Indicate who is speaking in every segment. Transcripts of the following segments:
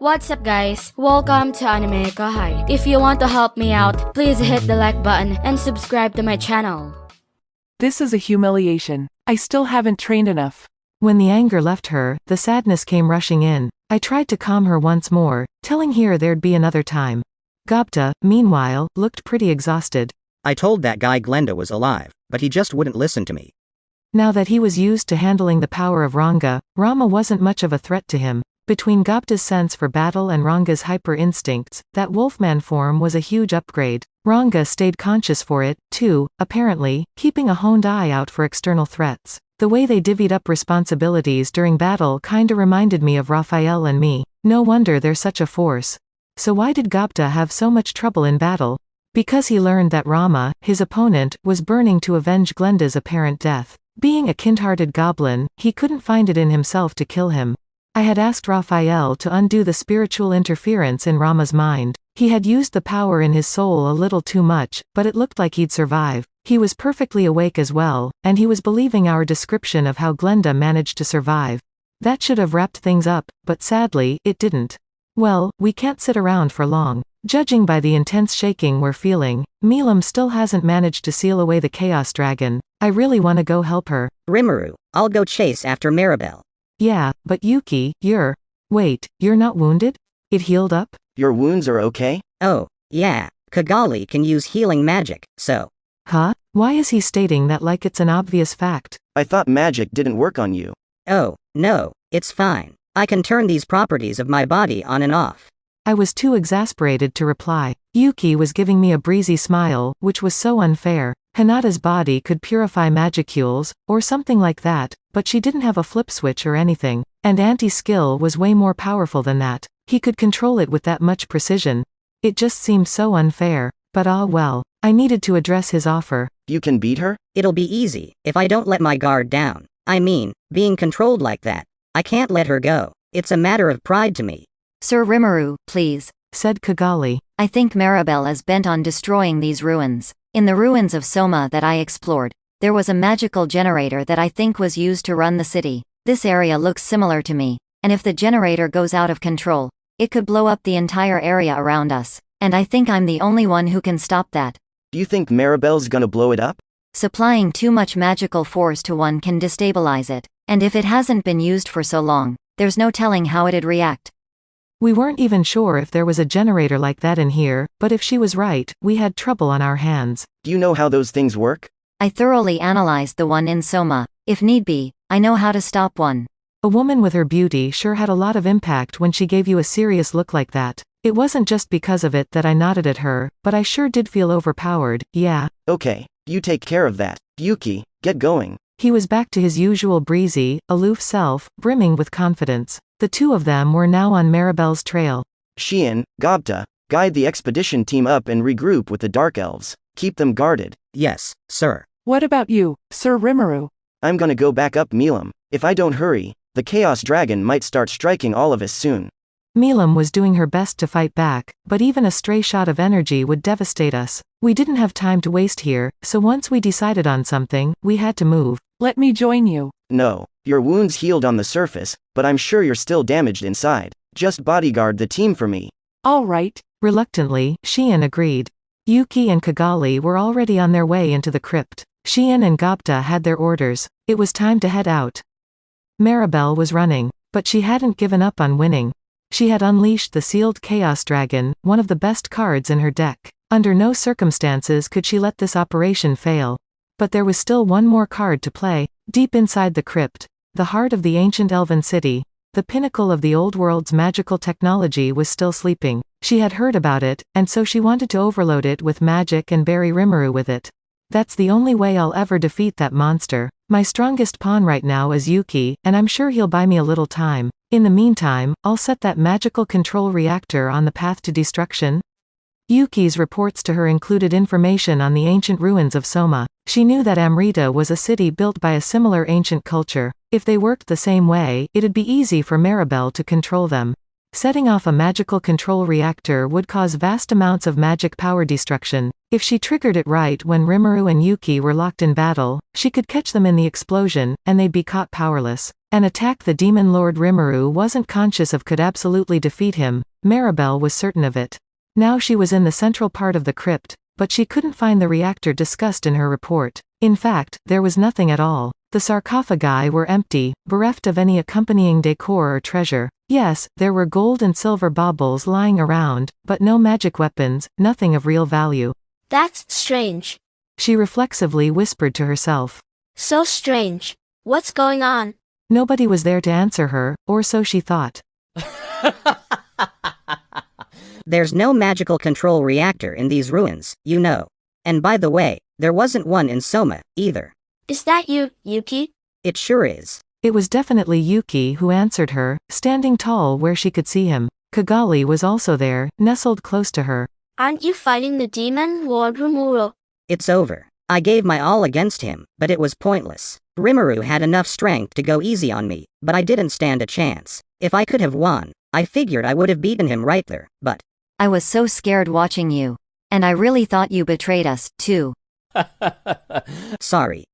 Speaker 1: What's up guys? Welcome to AnimeKouhai. If you want to help me out, please hit the like button and subscribe to my channel.
Speaker 2: This is a humiliation. I still haven't trained enough.
Speaker 3: When the anger left her, the sadness came rushing in. I tried to calm her once more, telling her there'd be another time. Datta, meanwhile, looked pretty exhausted.
Speaker 4: I told that guy Glenda was alive, but he just wouldn't listen to me.
Speaker 3: Now that he was used to handling the power of Ranga, Rama wasn't much of a threat to him. Between Datta's sense for battle and Ranga's hyper instincts, that wolfman form was a huge upgrade. Ranga stayed conscious for it, too, apparently, keeping a honed eye out for external threats. The way they divvied up responsibilities during battle kinda reminded me of Raphael and me. No wonder they're such a force. So why did Datta have so much trouble in battle? Because he learned that Rama, his opponent, was burning to avenge Glenda's apparent death. Being a kind-hearted goblin, he couldn't find it in himself to kill him. I had asked Raphael to undo the spiritual interference in Rama's mind. He had used the power in his soul a little too much, but it looked like he'd survive. He was perfectly awake as well, and he was believing our description of how Glenda managed to survive. That should have wrapped things up, but sadly, it didn't. Well, we can't sit around for long. Judging by the intense shaking we're feeling, Milam still hasn't managed to seal away the Chaos Dragon. I really want to go help her.
Speaker 4: Rimuru, I'll go chase after Maribel.
Speaker 3: Yeah, but Yuki, Wait, you're not wounded? It healed up?
Speaker 5: Your wounds are okay?
Speaker 4: Oh, yeah, Kigali can use healing magic, so.
Speaker 3: Huh? Why is he stating that like it's an obvious fact?
Speaker 5: I thought magic didn't work on you.
Speaker 4: Oh, no, it's fine. I can turn these properties of my body on and off.
Speaker 3: I was too exasperated to reply. Yuki was giving me a breezy smile, which was so unfair. Hinata's body could purify magicules, or something like that, but she didn't have a flip switch or anything. And Auntie's skill was way more powerful than that. He could control it with that much precision. It just seemed so unfair. But ah well, I needed to address his offer.
Speaker 5: You can beat her?
Speaker 4: It'll be easy, if I don't let my guard down. I mean, being controlled like that. I can't let her go. It's a matter of pride to me.
Speaker 6: Sir Rimuru, please,
Speaker 3: said Kigali.
Speaker 6: I think Maribel is bent on destroying these ruins. In the ruins of Soma that I explored, there was a magical generator that I think was used to run the city. This area looks similar to me, and if the generator goes out of control, it could blow up the entire area around us, and I think I'm the only one who can stop that.
Speaker 5: Do you think Maribel's gonna blow it up?
Speaker 6: Supplying too much magical force to one can destabilize it, and if it hasn't been used for so long, there's no telling how it'd react.
Speaker 3: We weren't even sure if there was a generator like that in here, but if she was right, we had trouble on our hands.
Speaker 5: Do you know how those things work?
Speaker 6: I thoroughly analyzed the one in Soma. If need be, I know how to stop one.
Speaker 3: A woman with her beauty sure had a lot of impact when she gave you a serious look like that. It wasn't just because of it that I nodded at her, but I sure did feel overpowered, yeah.
Speaker 5: Okay, you take care of that. Yuki, get going.
Speaker 3: He was back to his usual breezy, aloof self, brimming with confidence. The two of them were now on Maribel's trail.
Speaker 5: Shion, Datta, guide the expedition team up and regroup with the Dark Elves. Keep them guarded.
Speaker 4: Yes, sir.
Speaker 2: What about you, Sir Rimuru?
Speaker 5: I'm gonna go back up Milam. If I don't hurry, the Chaos Dragon might start striking all of us soon.
Speaker 3: Milam was doing her best to fight back, but even a stray shot of energy would devastate us. We didn't have time to waste here, so once we decided on something, we had to move.
Speaker 2: Let me join you.
Speaker 5: No, your wounds healed on the surface, but I'm sure you're still damaged inside. Just bodyguard the team for me.
Speaker 2: All right.
Speaker 3: Reluctantly, Shion agreed. Yuki and Kigali were already on their way into the crypt. Shion and Datta had their orders. It was time to head out. Maribel was running, but she hadn't given up on winning. She had unleashed the sealed Chaos Dragon, one of the best cards in her deck. Under no circumstances could she let this operation fail. But there was still one more card to play. Deep inside the crypt, the heart of the ancient elven city, the pinnacle of the old world's magical technology was still sleeping. She had heard about it, and so she wanted to overload it with magic and bury Rimuru with it. That's the only way I'll ever defeat that monster. My strongest pawn right now is Yuki, and I'm sure he'll buy me a little time. In the meantime, I'll set that magical control reactor on the path to destruction. Yuki's reports to her included information on the ancient ruins of Soma. She knew that Amrita was a city built by a similar ancient culture. If they worked the same way, it'd be easy for Maribel to control them. Setting off a magical control reactor would cause vast amounts of magic power destruction. If she triggered it right when Rimuru and Yuki were locked in battle, she could catch them in the explosion, and they'd be caught powerless. An attack the Demon Lord Rimuru wasn't conscious of could absolutely defeat him. Maribel was certain of it. Now she was in the central part of the crypt, but she couldn't find the reactor discussed in her report. In fact, there was nothing at all. The sarcophagi were empty, bereft of any accompanying decor or treasure. Yes, there were gold and silver baubles lying around, but no magic weapons, nothing of real value.
Speaker 1: That's strange.
Speaker 3: She reflexively whispered to herself.
Speaker 1: So strange. What's going on?
Speaker 3: Nobody was there to answer her, or so she thought.
Speaker 4: There's no magical control reactor in these ruins, you know. And by the way, there wasn't one in Soma, either.
Speaker 1: Is that you, Yuki?
Speaker 4: It sure is.
Speaker 3: It was definitely Yuki who answered her, standing tall where she could see him. Kigali was also there, nestled close to her.
Speaker 1: Aren't you fighting the demon Lord Rimuru?
Speaker 4: It's over. I gave my all against him, but it was pointless. Rimuru had enough strength to go easy on me, but I didn't stand a chance. If I could have won, I figured I would have beaten him right there, but...
Speaker 6: I was so scared watching you. And I really thought you betrayed us, too.
Speaker 4: Sorry.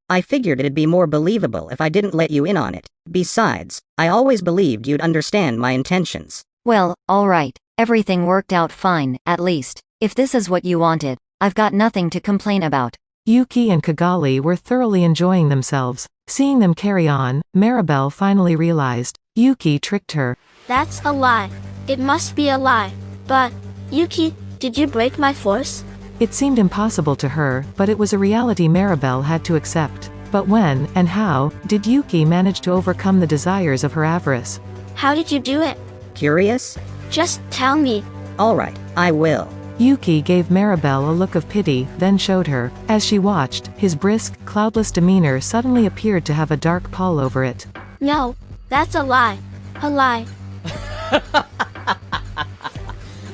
Speaker 4: I figured it'd be more believable if I didn't let you in on it. Besides, I always believed you'd understand my intentions.
Speaker 6: Well, alright. Everything worked out fine, at least. If this is what you wanted, I've got nothing to complain about.
Speaker 3: Yuki and Kigali were thoroughly enjoying themselves. Seeing them carry on, Maribel finally realized. Yuki tricked her.
Speaker 1: That's a lie. It must be a lie. But, Yuki, did you break my force?
Speaker 3: It seemed impossible to her, but it was a reality Maribel had to accept. But when, and how, did Yuki manage to overcome the desires of her avarice?
Speaker 1: How did you do it?
Speaker 4: Curious?
Speaker 1: Just tell me.
Speaker 4: Alright, I will.
Speaker 3: Yuki gave Maribel a look of pity, then showed her. As she watched, his brisk, cloudless demeanor suddenly appeared to have a dark pall over it.
Speaker 1: No, that's a lie. A lie.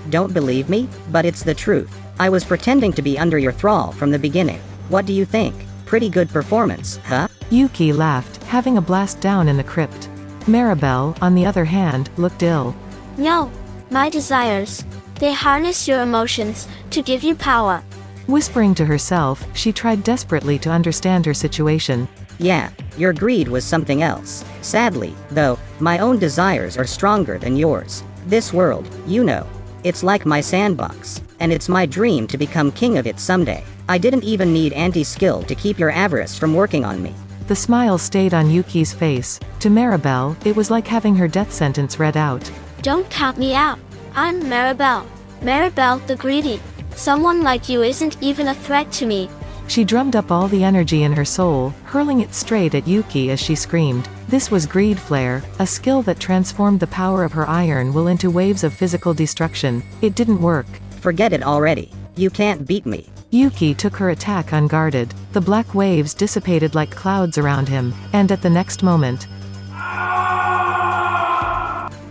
Speaker 4: Don't believe me? But it's the truth. I was pretending to be under your thrall from the beginning. What do you think? Pretty good performance, huh?
Speaker 3: Yuki laughed, having a blast down in the crypt. Maribel, on the other hand, looked ill.
Speaker 1: No, my desires. They harness your emotions to give you power.
Speaker 3: Whispering to herself, she tried desperately to understand her situation.
Speaker 4: Yeah, your greed was something else. Sadly, though, my own desires are stronger than yours. This world, you know. It's like my sandbox, and it's my dream to become king of it someday. I didn't even need anti-skill to keep your avarice from working on me.
Speaker 3: The smile stayed on Yuki's face. To Maribel, it was like having her death sentence read out.
Speaker 1: Don't count me out. I'm Maribel. Maribel the greedy. Someone like you isn't even a threat to me.
Speaker 3: She drummed up all the energy in her soul, hurling it straight at Yuki as she screamed. This was Greed Flare, a skill that transformed the power of her iron will into waves of physical destruction. It didn't work.
Speaker 4: Forget it already. You can't beat me.
Speaker 3: Yuki took her attack unguarded. The black waves dissipated like clouds around him, and at the next moment,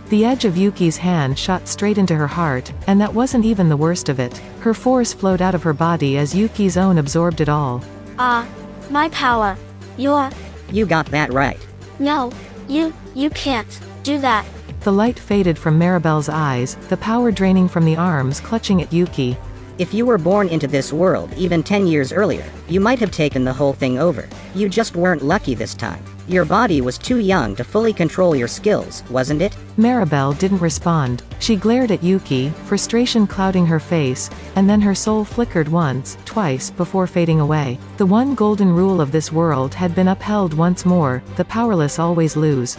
Speaker 3: the edge of Yuki's hand shot straight into her heart, and that wasn't even the worst of it. Her force flowed out of her body as Yuki's own absorbed it all.
Speaker 1: My power.
Speaker 4: You got that right.
Speaker 1: No, you can't do that.
Speaker 3: The light faded from Maribel's eyes, the power draining from the arms clutching at Yuki.
Speaker 4: If you were born into this world even 10 years earlier, you might have taken the whole thing over. You just weren't lucky this time. Your body was too young to fully control your skills, wasn't it?
Speaker 3: Maribel didn't respond. She glared at Yuki, frustration clouding her face, and then her soul flickered once, twice, before fading away. The one golden rule of this world had been upheld once more: the powerless always lose.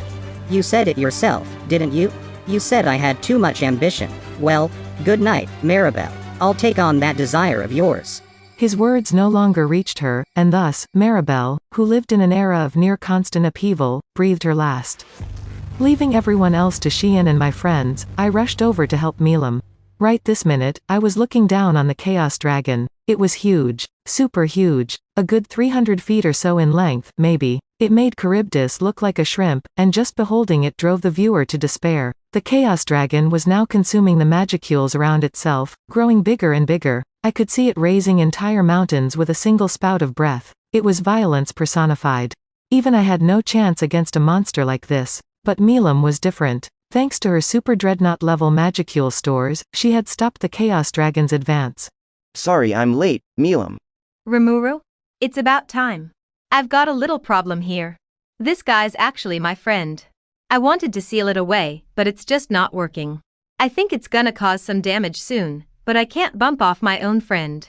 Speaker 4: You said it yourself, didn't you? You said I had too much ambition. Well, good night, Maribel. I'll take on that desire of yours.
Speaker 3: His words no longer reached her, and thus, Maribel, who lived in an era of near-constant upheaval, breathed her last. Leaving everyone else to Shein and my friends, I rushed over to help Milam. Right this minute, I was looking down on the Chaos Dragon. It was huge. Super huge. A good 300 feet or so in length, maybe. It made Charybdis look like a shrimp, and just beholding it drove the viewer to despair. The Chaos Dragon was now consuming the magicules around itself, growing bigger and bigger. I could see it raising entire mountains with a single spout of breath. It was violence personified. Even I had no chance against a monster like this. But Milam was different. Thanks to her super dreadnought level magicule stores, she had stopped the Chaos Dragon's advance.
Speaker 5: Sorry I'm late, Milam.
Speaker 7: Rimuru? It's about time. I've got a little problem here. This guy's actually my friend. I wanted to seal it away, but it's just not working. I think it's gonna cause some damage soon, but I can't bump off my own friend.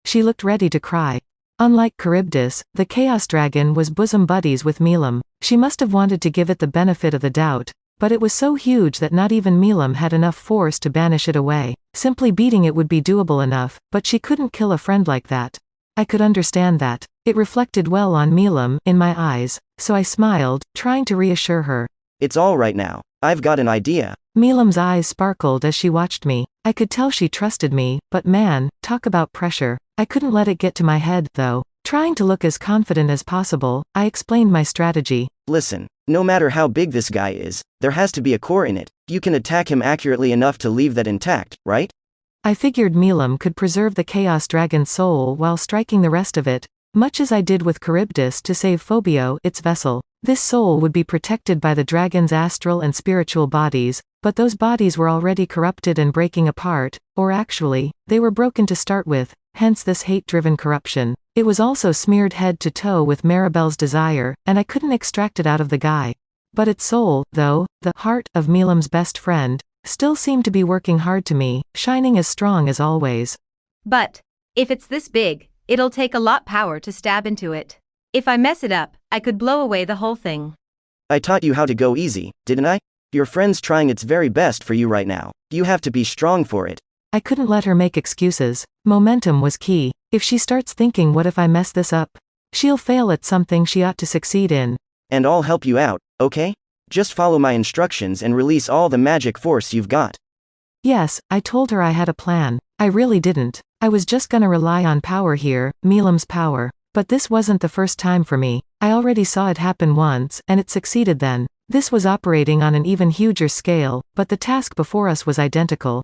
Speaker 3: She looked ready to cry. Unlike Charybdis, the Chaos Dragon was bosom buddies with Milam. She must have wanted to give it the benefit of the doubt, but it was so huge that not even Milam had enough force to banish it away. Simply beating it would be doable enough, but she couldn't kill a friend like that. I could understand that. It reflected well on Milam, in my eyes, so I smiled, trying to reassure her.
Speaker 5: It's all right now. I've got an idea.
Speaker 3: Milam's eyes sparkled as she watched me. I could tell she trusted me, but man, talk about pressure. I couldn't let it get to my head, though. Trying to look as confident as possible, I explained my strategy.
Speaker 5: Listen, no matter how big this guy is, there has to be a core in it. You can attack him accurately enough to leave that intact, right?
Speaker 3: I figured Milam could preserve the Chaos Dragon's soul while striking the rest of it, much as I did with Charybdis to save Phobio, its vessel. This soul would be protected by the dragon's astral and spiritual bodies, but those bodies were already corrupted and breaking apart, or actually, they were broken to start with, hence this hate-driven corruption. It was also smeared head to toe with Maribel's desire, and I couldn't extract it out of the guy. But its soul, though, the heart of Milam's best friend, still seemed to be working hard to me, shining as strong as always.
Speaker 7: But, if it's this big, it'll take a lot power to stab into it. If I mess it up, I could blow away the whole thing.
Speaker 5: I taught you how to go easy, didn't I? Your friend's trying its very best for you right now. You have to be strong for it.
Speaker 3: I couldn't let her make excuses. Momentum was key. If she starts thinking what if I mess this up? She'll fail at something she ought to succeed in.
Speaker 5: And I'll help you out, okay? Just follow my instructions and release all the magic force you've got.
Speaker 3: Yes, I told her I had a plan. I really didn't. I was just gonna rely on power here, Milam's power. But this wasn't the first time for me. I already saw it happen once, and it succeeded then. This was operating on an even huger scale, but the task before us was identical.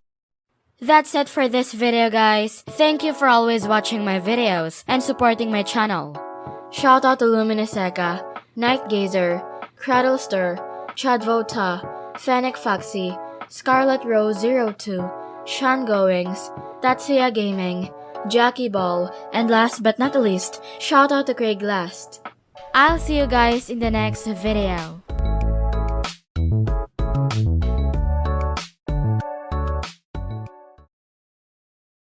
Speaker 1: That's it for this video, guys. Thank you for always watching my videos and supporting my channel. Shout out to Luminiseka, Night Gazer, Cradlestir, Chadvota, Fennec Foxy, Scarlet Rose 02, Sean Goings, Tatsuya Gaming, Jackie Ball, and last but not least, shout out to Craig Last. I'll see you guys in the next video.